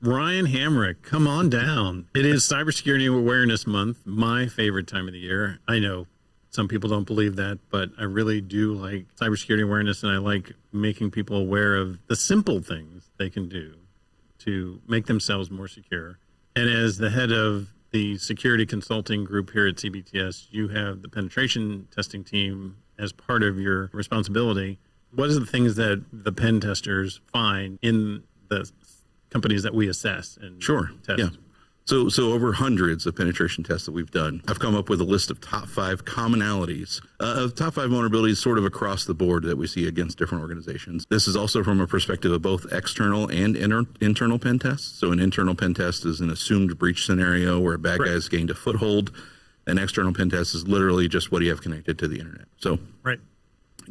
Ryan Hamrick, come on down. It is Cybersecurity Awareness Month, my favorite time of the year. I know some people don't believe that, but I really do like cybersecurity awareness, and I like making people aware of the simple things they can do to make themselves more secure. And as the head of the security consulting group here at CBTS, you have the penetration testing team as part of your responsibility. What are the things that the pen testers find in the companies that we assess and test? Yeah. So over hundreds of penetration tests that we've done, I've come up with a list of top 5 commonalities of top 5 vulnerabilities sort of across the board that we see against different organizations. This is also from a perspective of both external and internal pen tests. So an internal pen test is an assumed breach scenario where a bad guy has gained a foothold. An external pen test is literally just what do you have connected to the internet. So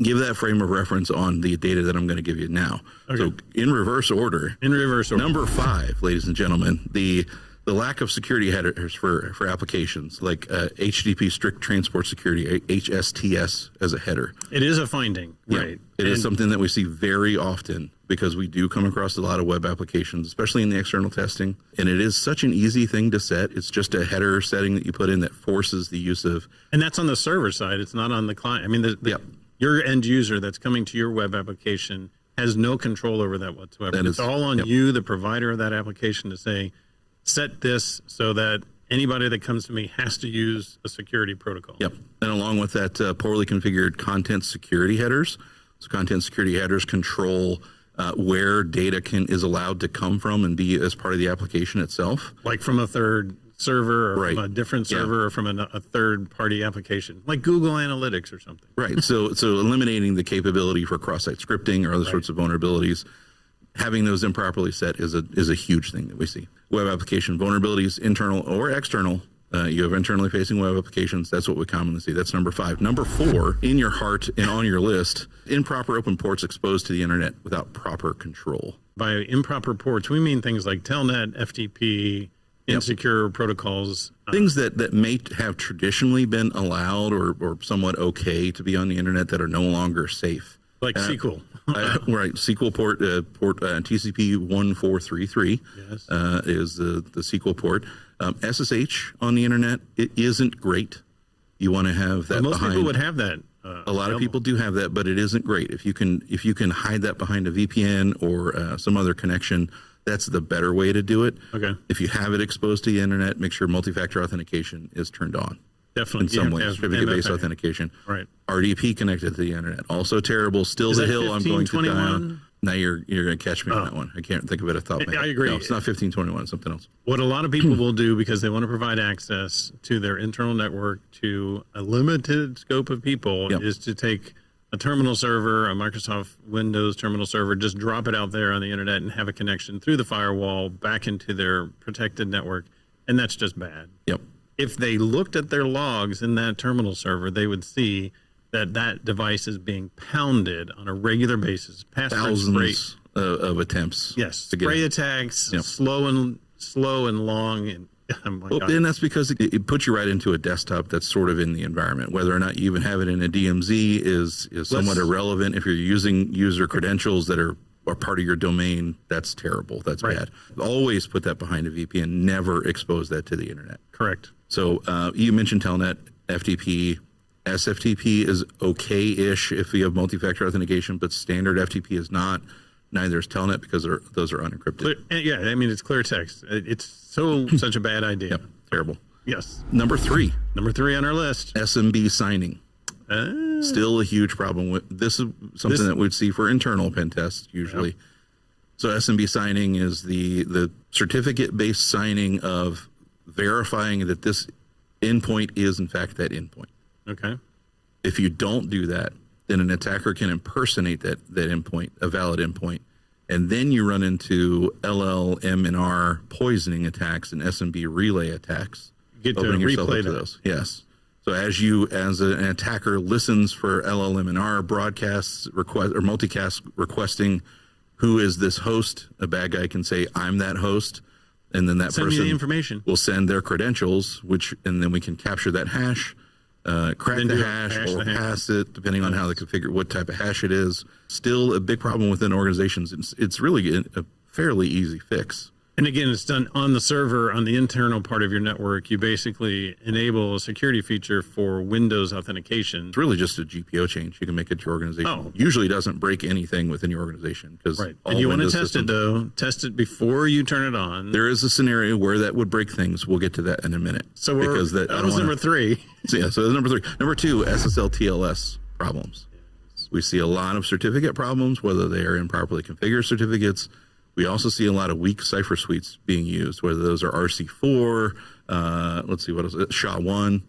give that frame of reference on the data that I'm going to give you now. Okay. So in reverse order. Number 5, ladies and gentlemen, the lack of security headers for applications like HTTP strict transport security, HSTS as a header. It is a finding, right? It is something that we see very often because we do come across a lot of web applications, especially in the external testing. And it is such an easy thing to set. It's just a header setting that you put in that forces the use of. And that's on the server side. It's not on the client. I mean, your end user that's coming to your web application has no control over that whatsoever. It's all on you, the provider of that application, to say, set this so that anybody that comes to me has to use a security protocol. Yep. And along with that, poorly configured content security headers. So content security headers control where data is allowed to come from and be as part of the application itself. Like from a third server or from a different server or from a third-party application, like Google Analytics or something. Right. So eliminating the capability for cross-site scripting or other sorts of vulnerabilities. Having those improperly set is a huge thing that we see. Web application vulnerabilities, internal or external. You have internally facing web applications. That's what we commonly see. That's number 5. Number 4, in your heart and on your list, improper open ports exposed to the internet without proper control. By improper ports, we mean things like Telnet, FTP, insecure protocols. Things that may have traditionally been allowed or somewhat okay to be on the internet that are no longer safe. Like SQL. Right. SQL port TCP 1433 is the SQL port. SSH on the internet, it isn't great. You want to have that. Most people would have that. A lot of people do have that, but it isn't great. If you can hide that behind a VPN or some other connection, that's the better way to do it. Okay. If you have it exposed to the internet, make sure multi-factor authentication is turned on. Definitely. In some ways, certificate-based authentication. Right. RDP connected to the internet. Also terrible. Still the hill I'm going to die on. Now you're going to catch me on that one. I can't think of it off the top of my head. I agree. No, it's not 1521. It's something else. What a lot of people will do because they want to provide access to their internal network to a limited scope of people is to take a terminal server, a Microsoft Windows terminal server, just drop it out there on the internet and have a connection through the firewall back into their protected network. And that's just bad. Yep. If they looked at their logs in that terminal server, they would see that device is being pounded on a regular basis. Thousands of attempts. Yes, spray attacks, slow and long. And and that's because it puts you right into a desktop that's sort of in the environment. Whether or not you even have it in a DMZ is somewhat irrelevant. If you're using user credentials that are part of your domain, that's terrible. That's bad. Always put that behind a VPN. Never expose that to the internet. Correct. So you mentioned Telnet, FTP. SFTP is okay-ish if you have multi-factor authentication, but standard FTP is not. Neither is Telnet because those are unencrypted. I mean, it's clear text. It's such a bad idea. Yep, terrible. Yes. Number 3 on our list. SMB signing. Still a huge problem. This is something that we'd see for internal pen tests usually. Yep. So SMB signing is the certificate-based signing of verifying that this endpoint is in fact that endpoint. Okay. If you don't do that, then an attacker can impersonate that endpoint, a valid endpoint, and then you run into LLM&R poisoning attacks and SMB relay attacks. Get to replay those. Yes. So as an attacker listens for LLM&R broadcasts or multicast requesting who is this host, a bad guy can say, I'm that host. And then that person will send their credentials, and then we can capture that hash, crack the hash or pass it, depending on how they configure what type of hash it is. Still a big problem within organizations. It's really a fairly easy fix. And again, it's done on the server, on the internal part of your network. You basically enable a security feature for Windows authentication. It's really just a GPO change. You can make it to your organization. Oh. Usually doesn't break anything within your organization. Right. And you want to test it, though. Test it before you turn it on. There is a scenario where that would break things. We'll get to that in a minute. So that was number 3. So that's number 3. Number 2, SSL TLS problems. We see a lot of certificate problems, whether they are improperly configured certificates. We also see a lot of weak cipher suites being used, whether those are RC4, let's see, what is it, SHA-1.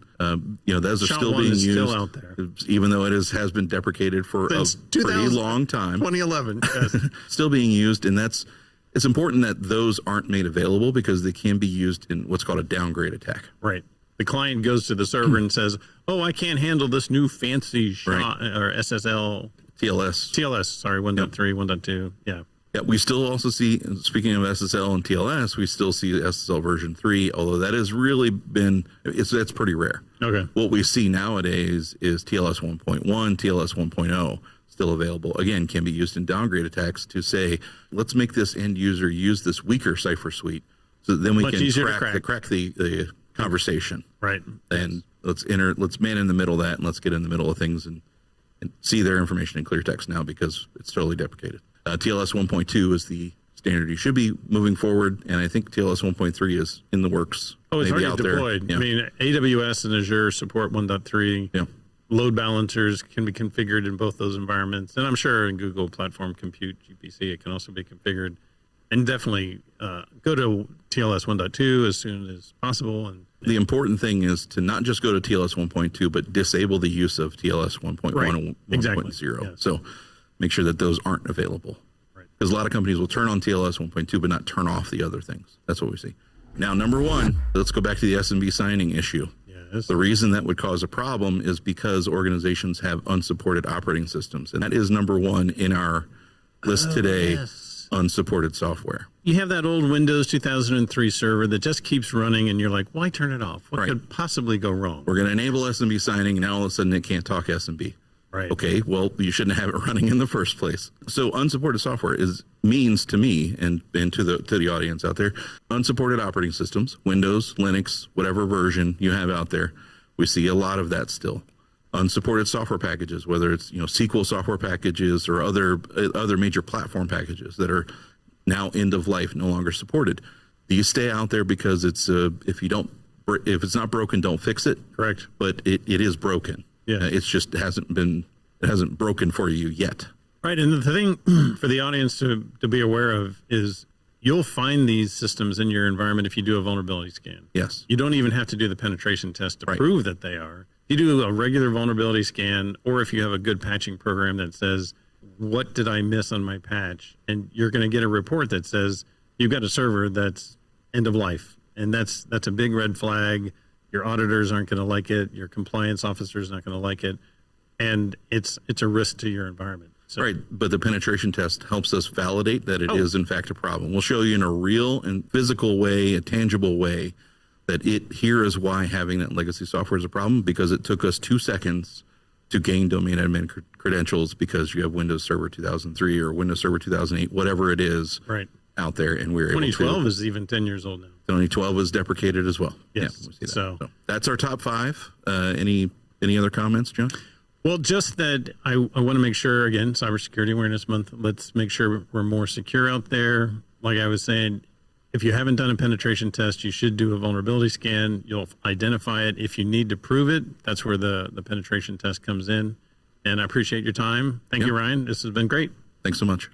Those are still being used. Still out there. Even though it has been deprecated for a pretty long time. 2011. Yes. Still being used, and it's important that those aren't made available because they can be used in what's called a downgrade attack. Right. The client goes to the server and says, "Oh, I can't handle this new fancy or SSL TLS. Sorry, 1.3, 1.2. Yeah." Yeah, we still also see, speaking of SSL and TLS, we still see SSL version 3, although that has really been, that's pretty rare. Okay. What we see nowadays is TLS 1.1, TLS 1.0 still available. Again, can be used in downgrade attacks to say, let's make this end user use this weaker cipher suite so that then we Much can crack the conversation. Right. And let's man in the middle of that, and let's get in the middle of things and see their information in clear text now because it's totally deprecated. TLS 1.2 is the standard you should be moving forward, and I think TLS 1.3 is in the works. Oh, it's already deployed. Yeah. I mean, AWS and Azure support 1.3. Yeah. Load balancers can be configured in both those environments, and I'm sure in Google Platform Compute, GPC, it can also be configured. And definitely go to TLS 1.2 as soon as possible. And the important thing is to not just go to TLS 1.2, but disable the use of TLS 1.1 and 1.0. Exactly. Yes. So make sure that those aren't available. Right. Because a lot of companies will turn on TLS 1.2, but not turn off the other things. That's what we see. Now, number 1, let's go back to the SMB signing issue. Yes. The reason that would cause a problem is because organizations have unsupported operating systems. And that is number 1 in our list today. Yes. Unsupported software. You have that old Windows 2003 server that just keeps running, and you're like, why turn it off? What could possibly go wrong? We're going to enable SMB signing, and now all of a sudden it can't talk SMB. Right. Okay, well, you shouldn't have it running in the first place. So unsupported software means to me and to the audience out there, unsupported operating systems, Windows, Linux, whatever version you have out there. We see a lot of that still. Unsupported software packages, whether it's SQL software packages or other major platform packages that are now end of life, no longer supported. These stay out there because it's if it's not broken, don't fix it. Correct. But it is broken. Yeah, it's just it hasn't broken for you yet. Right, and the thing for the audience to be aware of is you'll find these systems in your environment if you do a vulnerability scan. Yes. You don't even have to do the penetration test to prove that they are. You do a regular vulnerability scan, or if you have a good patching program that says, what did I miss on my patch? And you're going to get a report that says you've got a server that's end of life. And that's a big red flag. Your auditors aren't going to like it. Your compliance officer is not going to like it. And it's a risk to your environment. So, right, but the penetration test helps us validate that it is in fact a problem. We'll show you in a real and physical way, a tangible way, that here is why having that legacy software is a problem, because it took us 2 seconds to gain domain admin credentials because you have Windows Server 2003 or Windows Server 2008, whatever it is out there, and we're able to. 2012 is even 10 years old now. 2012 is deprecated as well. Yes. Yeah, we see that. So that's our top 5. Any other comments, John? Well, just that I want to make sure, again, Cybersecurity Awareness Month, let's make sure we're more secure out there. Like I was saying, if you haven't done a penetration test, you should do a vulnerability scan. You'll identify it. If you need to prove it, that's where the penetration test comes in. And I appreciate your time. Thank you, Ryan. This has been great. Thanks so much.